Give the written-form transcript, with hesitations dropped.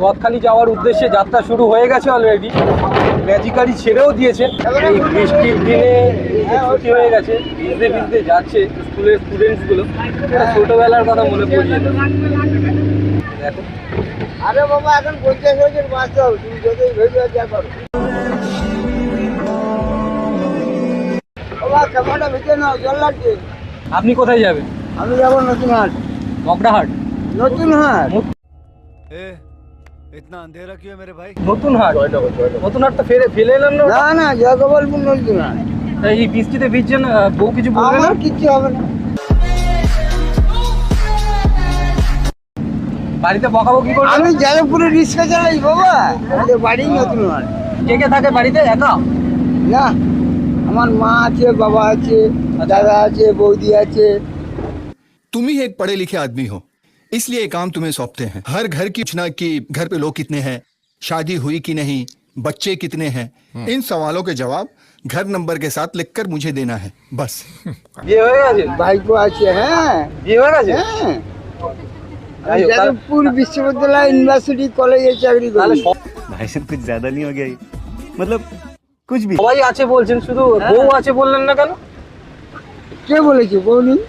গদখালি যাওয়ার উদ্দেশ্যে যাত্রা শুরু হয়ে গেছে অলরেডি। ম্যাজিক গাড়ি ছেড়েও দিয়েছে। এই বৃষ্টির দিনে ছুটি হয়ে গেছে, ভিজতে ভিজতে যাচ্ছে স্কুলের স্টুডেন্টসগুলো। এটা ছোটবেলার কথা মনে পড়িয়ে দেয়। দেখো আরে বাবা এখন 50 বছর বাঁচতে হবে, তুমি যতই ভেবে যা করো। বাবা ক্যামেরাটা ভিতরে নাও, জল লাগছে। আপনি কোথায় যাবেন? আমি যাবো নতুন হাট। মগরাহাট? নতুন হাট? इतना अंधेरा क्यों है मेरे भाई? নতুন হাট? নতুন হাট তো ফেলে এলাম না। না না, জগবলপুর নতুন হাট। এই বৃষ্টিতে ভিজছেন, বউ কিছু বলবে না? আমার কিচ্ছু হবে না। বাড়িতে বকাবকি করবে? আমি যাদবপুরে রিক্সা চালাই বাবা, আমাদের বাড়ি নতুন হাট। কে কে থাকে বাড়িতে? একা? না, আমার মা আছে, বাবা আছে, দাদা আছে, বৌদি আছে। तुम ही एक पढ़े लिखे आदमी हो, इसलिए ये काम तुम्हें सौंपते हैं। हर घर की पूछना कि घर पे लोग कितने हैं, शादी हुई कि नहीं, बच्चे कितने हैं, इन सवालों के जवाब घर नंबर के साथ लिखकर मुझे देना है, बस। বিয়ে হয়ে গেছে? ভাইপো আছে। হ্যাঁ বিয়ে হয়ে গেছে? হ্যাঁ, আমি যাদবপুর বিশ্ববিদ্যালয় ইউনিভার্সিটি কলেজে চাকরি করি। তাহলে भाई साहब कुछ ज्यादा नहीं हो गया ये? मतलब कुछ भी। সবাই আছে বলছেন, শুধু বউ আছে বললেন না কেন? কে বলেছে বউ নেই?